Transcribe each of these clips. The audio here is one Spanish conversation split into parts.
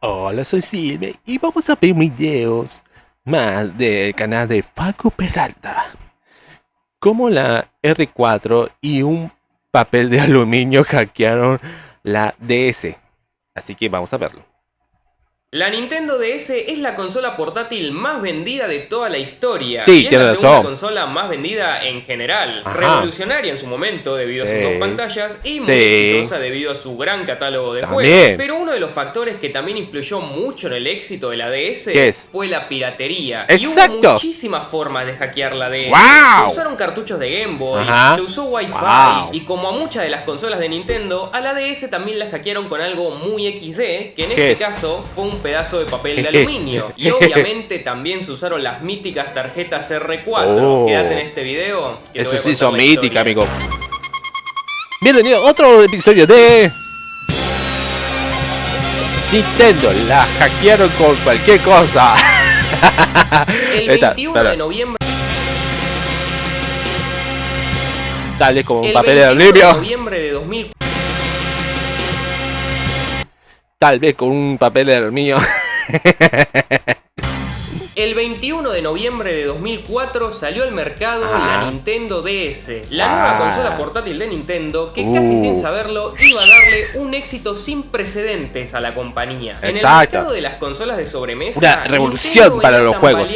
Hola, soy Silvia y vamos a ver videos más del canal de Facu Peralta. Como la R4 y un papel de aluminio hackearon la DS. Así que vamos a verlo. La Nintendo DS es la consola portátil más vendida de toda la historia. Sí, y es tiene la razón. segunda consola más vendida en general. Ajá. Revolucionaria en su momento debido a sus dos pantallas y muy exitosa debido a su gran catálogo de juegos. Pero uno de los factores que también influyó mucho en el éxito de la DS fue la piratería. Exacto. Y hubo muchísimas formas de hackear la DS. ¡Wow! Se usaron cartuchos de Game Boy, se usó Wi-Fi y como a muchas de las consolas de Nintendo, a la DS también la hackearon con algo muy XD, que en este caso fue un pedazo de papel de aluminio. Y obviamente también se usaron las míticas tarjetas R4. Quédate en este video. Eso sí son míticas, amigo. Bienvenido a otro episodio de Nintendo. La hackearon con cualquier cosa. El 21 de noviembre. Dale como un El papel de 21 aluminio. de noviembre de 2000. Tal vez con un papel de aluminio. El 21 de noviembre de 2004 salió al mercado la Nintendo DS, la nueva consola portátil de Nintendo que casi sin saberlo iba a darle un éxito sin precedentes a la compañía. En el mercado de las consolas de sobremesa, una revolución para los juegos,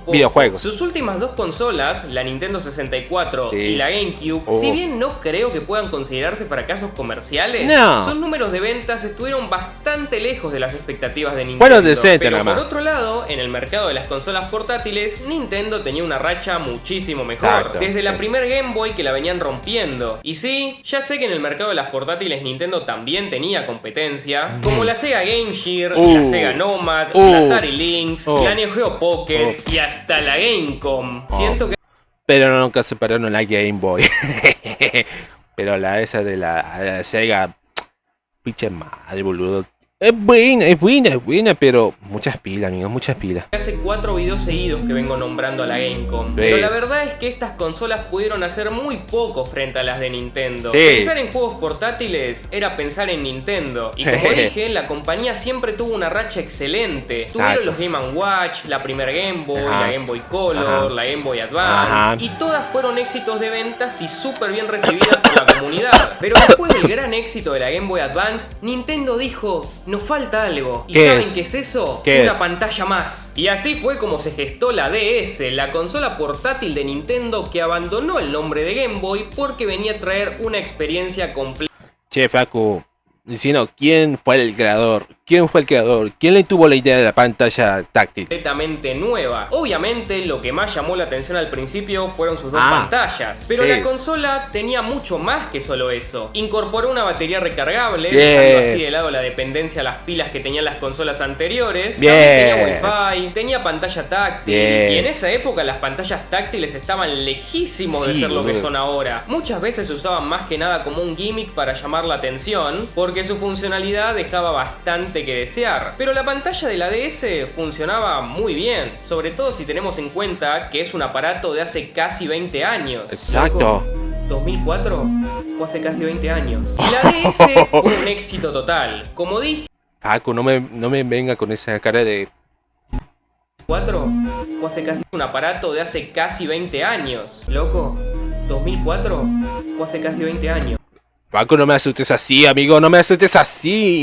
videojuegos. Sus últimas dos consolas, la Nintendo 64 y la GameCube, si bien no creo que puedan considerarse fracasos comerciales, sus números de ventas estuvieron bastante lejos de las expectativas de Nintendo. Bueno, decente pero nada más. por otro lado, en el mercado de las consolas portátiles, Nintendo tenía una racha muchísimo mejor. Desde la primer Game Boy que la venían rompiendo. Y sí, ya sé que en el mercado de las portátiles Nintendo también tenía competencia, como la Sega Game Gear, la Sega Nomad, la Atari Lynx, la Neo Geo Pocket y hasta la Gamecom. Siento que... Pero nunca superaron la Game Boy. Pero la esa de la Sega, pinche madre, boludo. Es buena, pero muchas pilas, amigos, muchas pilas. Hace 4 videos seguidos que vengo nombrando a la Gamecom. Pero la verdad es que estas consolas pudieron hacer muy poco frente a las de Nintendo. Pensar en juegos portátiles era pensar en Nintendo. Y como dije, la compañía siempre tuvo una racha excelente. Tuvieron los Game & Watch, la primer Game Boy, la Game Boy Color, la Game Boy Advance. Y todas fueron éxitos de ventas y súper bien recibidas por la comunidad. Pero después del gran éxito de la Game Boy Advance, Nintendo dijo... nos falta algo. ¿Y saben qué es eso? Una pantalla más. Y así fue como se gestó la DS, la consola portátil de Nintendo que abandonó el nombre de Game Boy porque venía a traer una experiencia completa. Che, Facu, diciendo, ¿quién fue el creador? ¿Quién fue el creador? ¿Quién le tuvo la idea de la pantalla táctil? Completamente nueva. Obviamente lo que más llamó la atención al principio fueron sus dos pantallas. Pero la consola tenía mucho más que solo eso. Incorporó una batería recargable, dejando así de lado la dependencia a las pilas que tenían las consolas anteriores. Tenía Wi-Fi, tenía pantalla táctil. Y en esa época las pantallas táctiles estaban lejísimos de ser lo que son ahora. Muchas veces se usaban más que nada como un gimmick para llamar la atención, porque su funcionalidad dejaba bastante que desear. Pero la pantalla de la DS funcionaba muy bien, sobre todo si tenemos en cuenta que es un aparato de hace casi 20 años. Exacto. 2004 fue hace casi 20 años. Y la DS fue un éxito total. Como dije, Paco, no me venga con esa cara de... 2004 fue hace casi un aparato de hace casi 20 años. Loco, 2004 fue hace casi 20 años. Paco, no me asustes así, amigo, no me asustes así.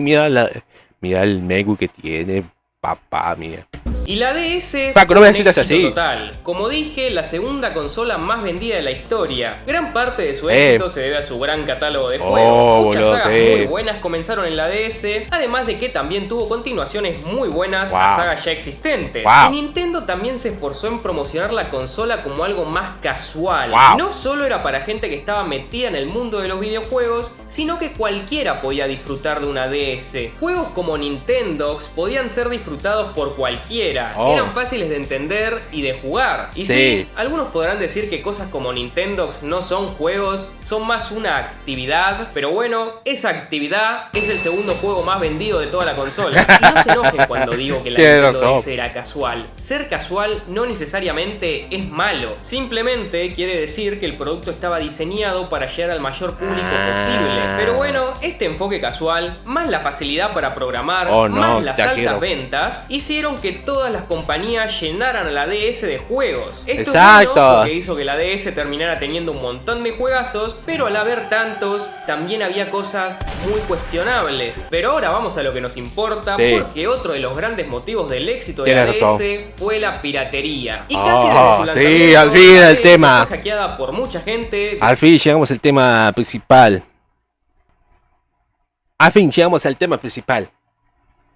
Mira el Megu que tiene, papá, mira. Y la DS Paco, no me necesitas así. Total. Como dije, la segunda consola más vendida de la historia. Gran parte de su éxito se debe a su gran catálogo de juegos. Muchas sagas muy buenas comenzaron en la DS, además de que también tuvo continuaciones muy buenas a sagas ya existentes. Y Nintendo también se esforzó en promocionar la consola como algo más casual. No solo era para gente que estaba metida en el mundo de los videojuegos, sino que cualquiera podía disfrutar de una DS. Juegos como Nintendox podían ser disfrutados por cualquiera. cualquiera. Eran fáciles de entender y de jugar. Y sí, algunos podrán decir que cosas como Nintendox no son juegos, son más una actividad. Pero bueno, esa actividad es el segundo juego más vendido de toda la consola. Y no se enojen cuando digo que la Nintendo DS era casual. Ser casual no necesariamente es malo. Simplemente quiere decir que el producto estaba diseñado para llegar al mayor público posible. Pero bueno, este enfoque casual, más la facilidad para programar, más las altas ventas, hicieron que todas las compañías llenaran a la DS de juegos. Esto es bueno porque hizo que la DS terminara teniendo un montón de juegazos, pero al haber tantos, también había cosas muy cuestionables. Pero ahora vamos a lo que nos importa, porque otro de los grandes motivos del éxito de la DS fue la piratería. Y casi desde su lanzamiento, al fin el tema fue hackeada por mucha gente. Al fin llegamos al tema principal.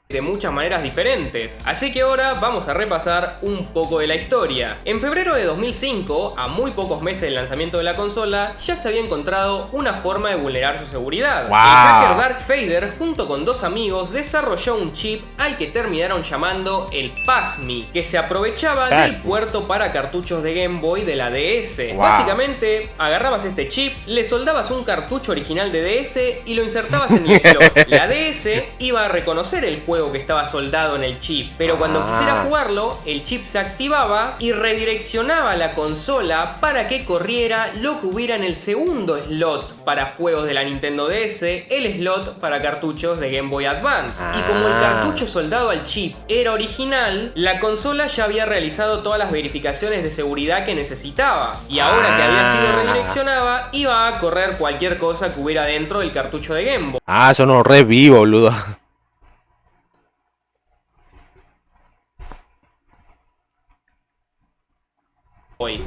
De muchas maneras diferentes. Así que ahora vamos a repasar un poco de la historia. En febrero de 2005, a muy pocos meses del lanzamiento de la consola, ya se había encontrado una forma de vulnerar su seguridad. El hacker Dark Fader, junto con dos amigos, desarrolló un chip al que terminaron llamando el PASMI, que se aprovechaba del puerto para cartuchos de Game Boy de la DS. Básicamente, agarrabas este chip, le soldabas un cartucho original de DS y lo insertabas en el slot. La DS iba a reconocer el juego que estaba soldado en el chip, pero cuando quisiera jugarlo, el chip se activaba y redireccionaba la consola para que corriera lo que hubiera en el segundo slot para juegos de la Nintendo DS, el slot para cartuchos de Game Boy Advance. Y como el cartucho soldado al chip era original, la consola ya había realizado todas las verificaciones de seguridad que necesitaba, y ahora que había sido redireccionada, iba a correr cualquier cosa que hubiera dentro del cartucho de Game Boy. Sonó re vivo, boludo.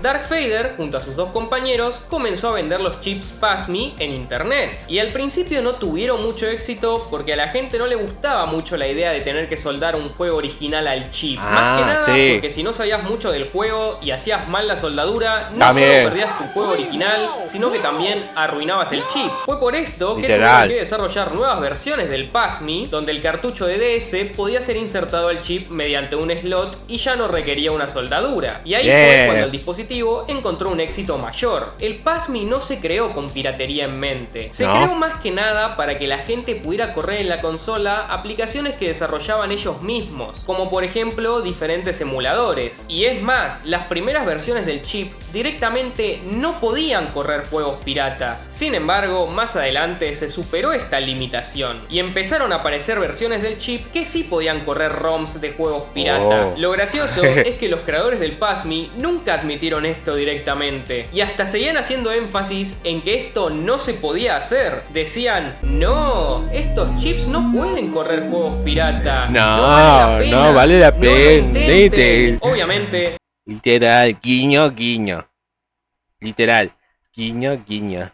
Dark Fader, junto a sus dos compañeros, comenzó a vender los chips PASMI en internet. Y al principio no tuvieron mucho éxito porque a la gente no le gustaba mucho la idea de tener que soldar un juego original al chip. Más que nada porque si no sabías mucho del juego y hacías mal la soldadura, no solo perdías tu juego original, sino que también arruinabas el chip. Fue por esto que tuvieron que desarrollar nuevas versiones del PASMI, donde el cartucho de DS podía ser insertado al chip mediante un slot y ya no requería una soldadura. Y ahí fue cuando el dispositivo encontró un éxito mayor. El PASMI no se creó con piratería en mente. Se creó más que nada para que la gente pudiera correr en la consola aplicaciones que desarrollaban ellos mismos, como por ejemplo diferentes emuladores. Y es más, las primeras versiones del chip directamente no podían correr juegos piratas. Sin embargo, más adelante se superó esta limitación y empezaron a aparecer versiones del chip que sí podían correr ROMs de juegos pirata. Lo gracioso es que los creadores del PASMI nunca admitieron esto directamente y hasta seguían haciendo énfasis en que esto no se podía hacer. Decían, no, estos chips no pueden correr juegos pirata. No vale la pena. Obviamente. Literal, guiño, guiño. Literal, guiño, guiño.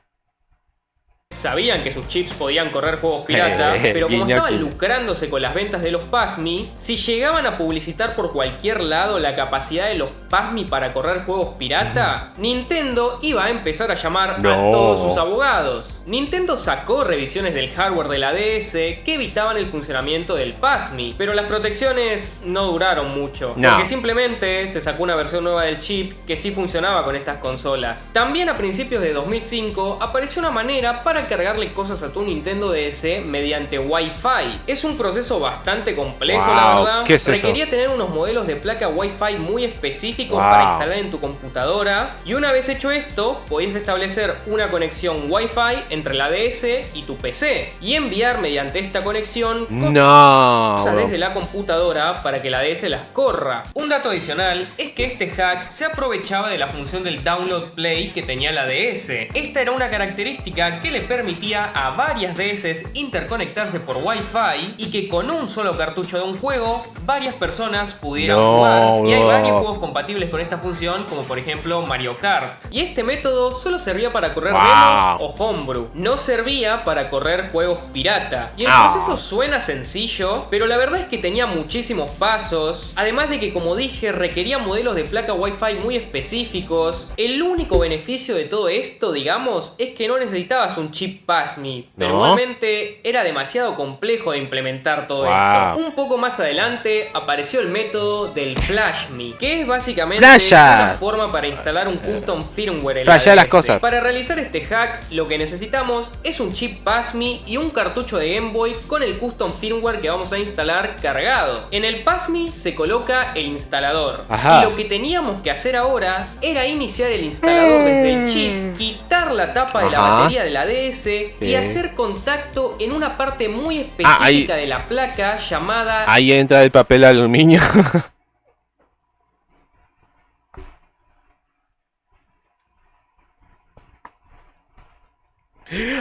Sabían que sus chips podían correr juegos pirata, pero como estaban lucrándose con las ventas de los PASMI, si llegaban a publicitar por cualquier lado la capacidad de los PASMI para correr juegos pirata, Nintendo iba a empezar a llamar a todos sus abogados. Nintendo sacó revisiones del hardware de la DS que evitaban el funcionamiento del PASMI, pero las protecciones no duraron mucho, porque simplemente se sacó una versión nueva del chip que sí funcionaba con estas consolas. También a principios de 2005 apareció una manera para cargarle cosas a tu Nintendo DS mediante Wi-Fi. Es un proceso bastante complejo, la verdad. ¿Qué es eso? Requería tener unos modelos de placa Wi-Fi muy específicos para instalar en tu computadora, y una vez hecho esto, podías establecer una conexión Wi-Fi entre la DS y tu PC y enviar mediante esta conexión cosas desde la computadora para que la DS las corra. Un dato adicional es que este hack se aprovechaba de la función del Download Play que tenía la DS. Esta era una característica que le permitía a varias DS interconectarse por Wi-Fi y que con un solo cartucho de un juego varias personas pudieran jugar. Y hay varios juegos compatibles con esta función, como por ejemplo Mario Kart. Y este método solo servía para correr demos o homebrew. Homebrew. No servía para correr juegos pirata. Y el proceso suena sencillo, pero la verdad es que tenía muchísimos pasos. Además de que, como dije, requería modelos de placa Wi-Fi muy específicos. El único beneficio de todo esto, digamos, es que no necesitabas un chip PASMI. Pero igualmente era demasiado complejo de implementar todo esto. Un poco más adelante apareció el método del FlashMe, que es básicamente una forma para instalar un custom firmware en la DS. Para realizar este hack, lo que necesitamos es un chip PASMI y un cartucho de Game Boy con el custom firmware que vamos a instalar cargado. En el PASMI se coloca el instalador. Y lo que teníamos que hacer ahora era iniciar el instalador desde el chip, quitar la tapa de la batería de la DS y hacer contacto en una parte muy específica de la placa llamada... Ahí entra el papel de aluminio.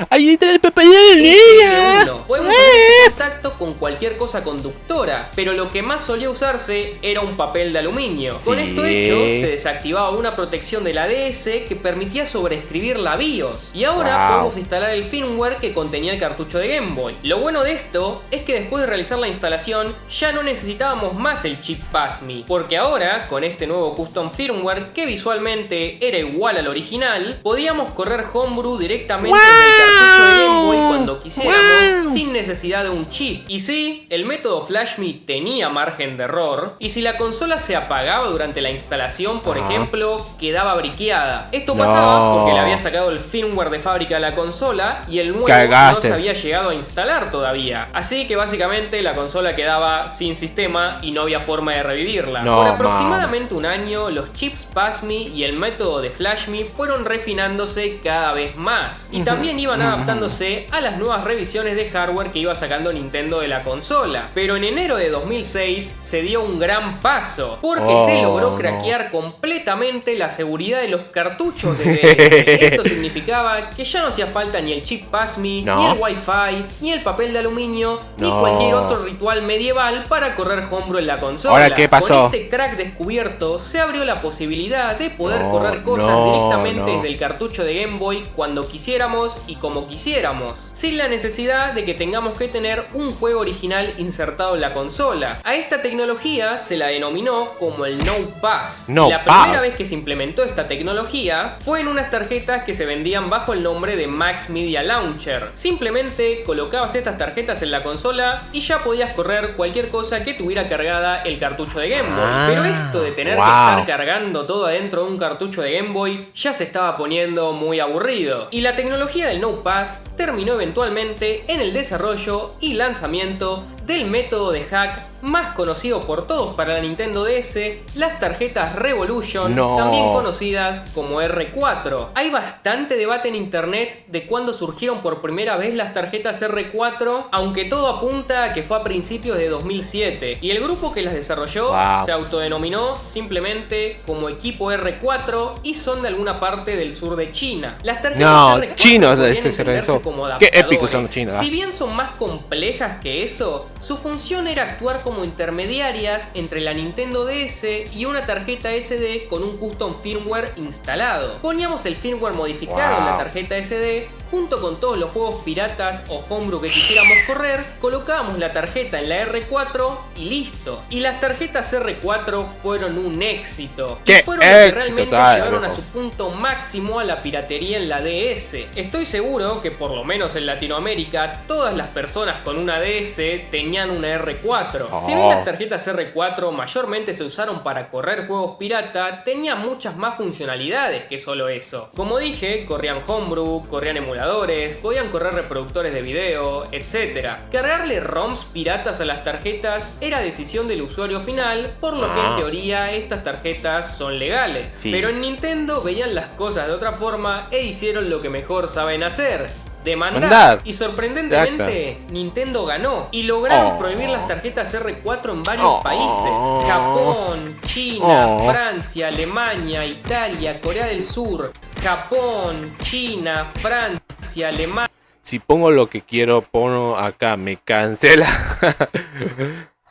Ahí entra el papel de aluminio. Podemos hacer contacto con cualquier cosa conductora, pero lo que más solía usarse era un papel de aluminio. Con esto hecho, se desactivaba una protección de la DS que permitía sobreescribir la BIOS. Y ahora podemos instalar el firmware que contenía el cartucho de Game Boy. Lo bueno de esto es que después de realizar la instalación, ya no necesitábamos más el chip PASMI, porque ahora, con este nuevo custom firmware que visualmente era igual al original, podíamos correr Homebrew directamente el cartucho de Game Boy cuando quisiéramos, sin necesidad de un chip. Y sí, el método FlashMe tenía margen de error, y si la consola se apagaba durante la instalación, por ejemplo, quedaba briqueada. Esto pasaba porque le había sacado el firmware de fábrica a la consola y el nuevo no se había llegado a instalar todavía. Así que básicamente la consola quedaba sin sistema y no había forma de revivirla. Por aproximadamente un año, los chips PASMI y el método de FlashMe fueron refinándose cada vez más. Y también iban adaptándose a las nuevas revisiones de hardware que iba sacando Nintendo de la consola. Pero en enero de 2006 se dio un gran paso, porque se logró craquear completamente la seguridad de los cartuchos de DS. Esto significaba que ya no hacía falta ni el chip PASMI, ni el Wi-Fi, ni el papel de aluminio, ni cualquier otro ritual medieval para correr Homebrew en la consola. ¿Ahora qué pasó? Con este crack descubierto, se abrió la posibilidad de poder correr cosas directamente desde el cartucho de Game Boy cuando quisiéramos y como quisiéramos, sin la necesidad de que tengamos que tener un juego original insertado en la consola. A esta tecnología se la denominó como el No Pass. La primera vez que se implementó esta tecnología fue en unas tarjetas que se vendían bajo el nombre de Max Media Launcher. Simplemente colocabas estas tarjetas en la consola y ya podías correr cualquier cosa que tuviera cargada el cartucho de Game Boy. Pero esto de tener que estar cargando todo adentro de un cartucho de Game Boy ya se estaba poniendo muy aburrido. Y la tecnología del No Pass terminó eventualmente en el desarrollo y lanzamiento del método de hack más conocido por todos para la Nintendo DS, las tarjetas Revolution, también conocidas como R4. Hay bastante debate en internet de cuándo surgieron por primera vez las tarjetas R4, aunque todo apunta a que fue a principios de 2007, y el grupo que las desarrolló se autodenominó simplemente como equipo R4 y son de alguna parte del sur de China. Las tarjetas R4 chinos como qué épicos son los chinos. Si bien son más complejas que eso, su función era actuar como intermediarias entre la Nintendo DS y una tarjeta SD con un custom firmware instalado. Poníamos el firmware modificado en la tarjeta SD junto con todos los juegos piratas o homebrew que quisiéramos correr, colocábamos la tarjeta en la R4 y listo. Y las tarjetas R4 fueron un éxito. Y fueron los que realmente llevaron a su punto máximo a la piratería en la DS. Estoy seguro que por lo menos en Latinoamérica todas las personas con una DS tenían una R4. Si bien las tarjetas R4 mayormente se usaron para correr juegos pirata, tenían muchas más funcionalidades que solo eso. Como dije, corrían homebrew, corrían emuladores, podían correr reproductores de video, etc. Cargarle ROMs piratas a las tarjetas era decisión del usuario final, por lo que en teoría estas tarjetas son legales. Pero en Nintendo veían las cosas de otra forma e hicieron lo que mejor saben hacer: demandar. Y sorprendentemente, Nintendo ganó y lograron prohibir las tarjetas R4 en varios países: Japón, China, Francia, Alemania, Italia, Corea del Sur. Japón, China, Francia, Alemania. Si pongo lo que quiero, pongo acá, me cancela.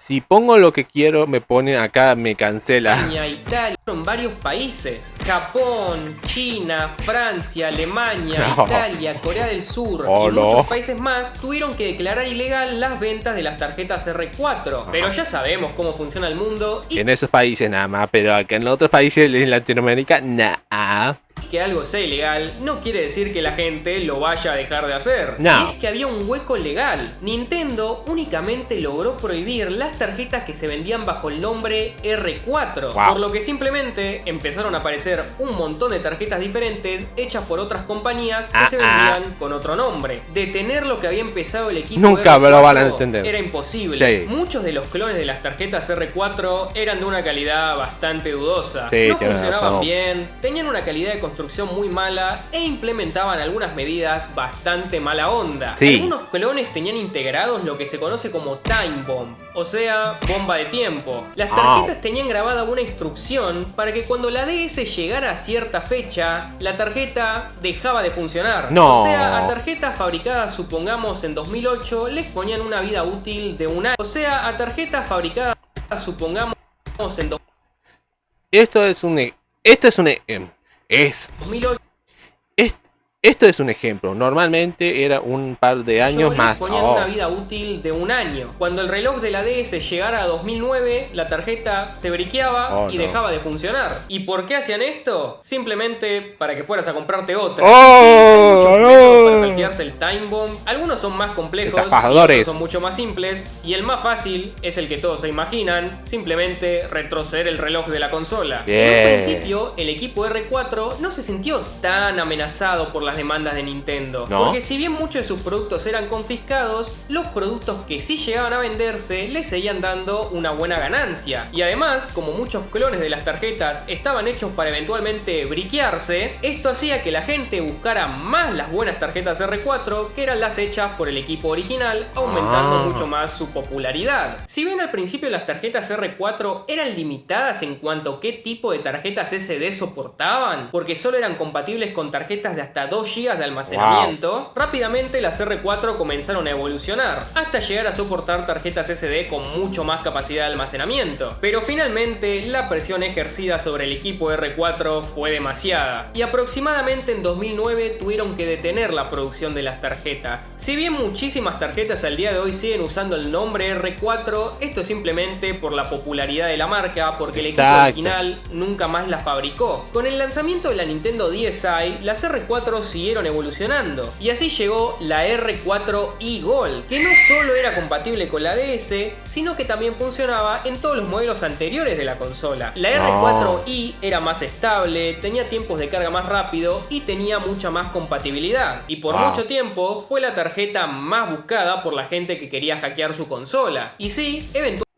Si pongo lo que quiero, me pone acá, me cancela. Italia, en varios países. Japón, China, Francia, Alemania, Italia, Corea del Sur y muchos países más tuvieron que declarar ilegal las ventas de las tarjetas R4. Pero ya sabemos cómo funciona el mundo. Y en esos países nada más, pero acá en otros países de Latinoamérica, nada. Que algo sea ilegal no quiere decir que la gente lo vaya a dejar de hacer. No. Y es que había un hueco legal. Nintendo únicamente logró prohibir las tarjetas que se vendían bajo el nombre R4, por lo que simplemente empezaron a aparecer un montón de tarjetas diferentes hechas por otras compañías que se vendían con otro nombre. Detener lo que había empezado el equipo nunca R4 lo van a entender. Era imposible. Sí. Muchos de los clones de las tarjetas R4 eran de una calidad bastante dudosa. Sí, no funcionaban bien, tenían una calidad de construcción muy mala e implementaban algunas medidas bastante mala onda. Sí. Algunos clones tenían integrados lo que se conoce como time bomb, o sea, bomba de tiempo. Las tarjetas tenían grabada una instrucción para que cuando la DS llegara a cierta fecha, la tarjeta dejaba de funcionar. No. O sea, a tarjetas fabricadas, supongamos en 2008, les ponían una vida útil de un año. O sea, a tarjetas fabricadas, supongamos en 2008. Esto es un 2008. Esto es un ejemplo. Normalmente era un par de años más. Ponían una vida útil de un año. Cuando el reloj de la DS llegara a 2009, la tarjeta se briqueaba y dejaba de funcionar. ¿Y por qué hacían esto? Simplemente para que fueras a comprarte otra. Para saltearse el time bomb. Algunos son más complejos, otros son mucho más simples. Y el más fácil es el que todos se imaginan: simplemente retroceder el reloj de la consola. En un principio, el equipo R4 no se sintió tan amenazado por las demandas de Nintendo, porque si bien muchos de sus productos eran confiscados, los productos que sí llegaban a venderse les seguían dando una buena ganancia. Y además, como muchos clones de las tarjetas estaban hechos para eventualmente briquearse, esto hacía que la gente buscara más las buenas tarjetas R4 que eran las hechas por el equipo original, aumentando mucho más su popularidad. Si bien al principio las tarjetas R4 eran limitadas en cuanto a qué tipo de tarjetas SD soportaban, porque solo eran compatibles con tarjetas de hasta 2 GB de almacenamiento, rápidamente las R4 comenzaron a evolucionar, hasta llegar a soportar tarjetas SD con mucho más capacidad de almacenamiento. Pero finalmente la presión ejercida sobre el equipo R4 fue demasiada, y aproximadamente en 2009 tuvieron que detener la producción de las tarjetas. Si bien muchísimas tarjetas al día de hoy siguen usando el nombre R4, esto es simplemente por la popularidad de la marca, porque el equipo original nunca más la fabricó. Con el lanzamiento de la Nintendo DSi, las R4 siguieron evolucionando, y así llegó la R4i Gold, que no solo era compatible con la DS, sino que también funcionaba en todos los modelos anteriores de la consola. La R4i era más estable, tenía tiempos de carga más rápido y tenía mucha más compatibilidad, y por mucho tiempo fue la tarjeta más buscada por la gente que quería hackear su consola. Y sí, eventualmente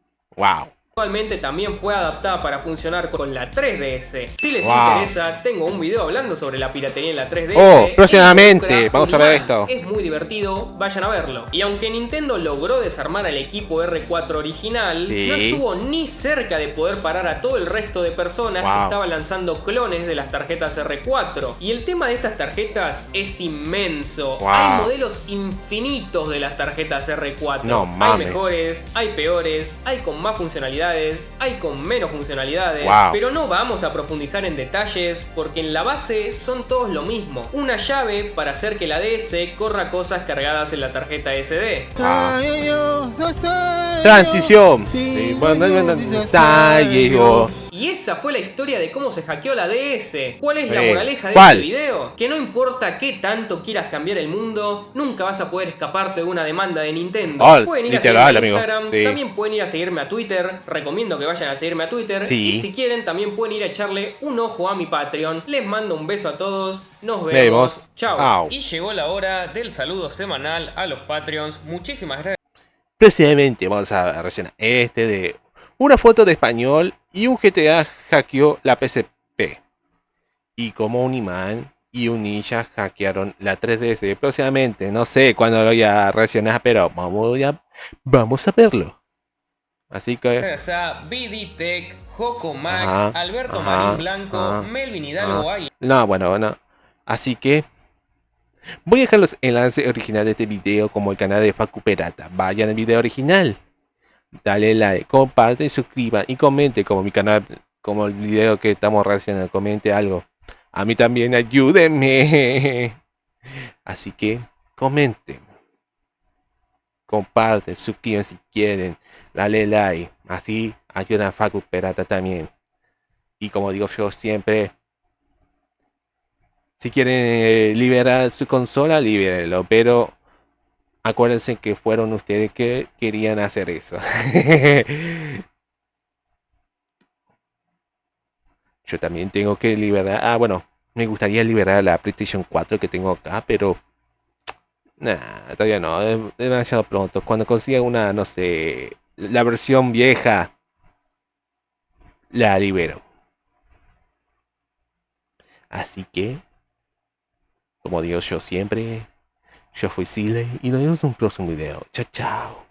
también fue adaptada para funcionar con la 3DS. Si les interesa, tengo un video hablando sobre la piratería en la 3DS. Próximamente, vamos a ver esto. Es muy divertido, vayan a verlo. Y aunque Nintendo logró desarmar al equipo R4 original, no estuvo ni cerca de poder parar a todo el resto de personas que estaban lanzando clones de las tarjetas R4. Y el tema de estas tarjetas es inmenso. Hay modelos infinitos de las tarjetas R4. Hay mejores, hay peores, hay con más funcionalidades, hay con menos funcionalidades, pero no vamos a profundizar en detalles porque en la base son todos lo mismo. Una llave para hacer que la DS corra cosas cargadas en la tarjeta SD. Transición. Y esa fue la historia de cómo se hackeó la DS. ¿Cuál es la moraleja de este video? Que no importa qué tanto quieras cambiar el mundo, nunca vas a poder escaparte de una demanda de Nintendo. Pueden ir a seguirme a Instagram, también pueden ir a seguirme a Twitter. Recomiendo que vayan a seguirme a Twitter. Y si quieren, también pueden ir a echarle un ojo a mi Patreon. Les mando un beso a todos. Nos vemos. Chao. Y llegó la hora del saludo semanal a los Patreons. Muchísimas gracias. Precisamente vamos a reaccionar de una foto de español y un GTA hackeó la PSP. Y como un imán y un ninja hackearon la 3DS. Próximamente, no sé cuándo lo voy a reaccionar, pero vamos a verlo. Así que... Gracias a BD-Tech, Joco Max, Alberto Marín Blanco, Melvin Hidalgo Águila. Bueno. Así que... voy a dejar los enlaces originales de este video como el canal de Facu Peralta. Vayan al video original. dale like, comparte, suscriban y comente como mi canal, como el video que estamos reaccionando, comente algo. A mí también ayúdenme. Así que comenten, comparten, suscriban si quieren, dale like, así ayudan a Facu Peralta también. Y como digo yo siempre, si quieren liberar su consola, libérenlo, pero acuérdense que fueron ustedes que querían hacer eso. Yo también tengo que liberar. Ah, bueno, me gustaría liberar la PlayStation 4 que tengo acá, pero nah, todavía no, es demasiado pronto. Cuando consiga una, no sé, la versión vieja, la libero. Así que, como digo yo siempre, yo fui Siley y nos vemos en un próximo video. Chao, chao.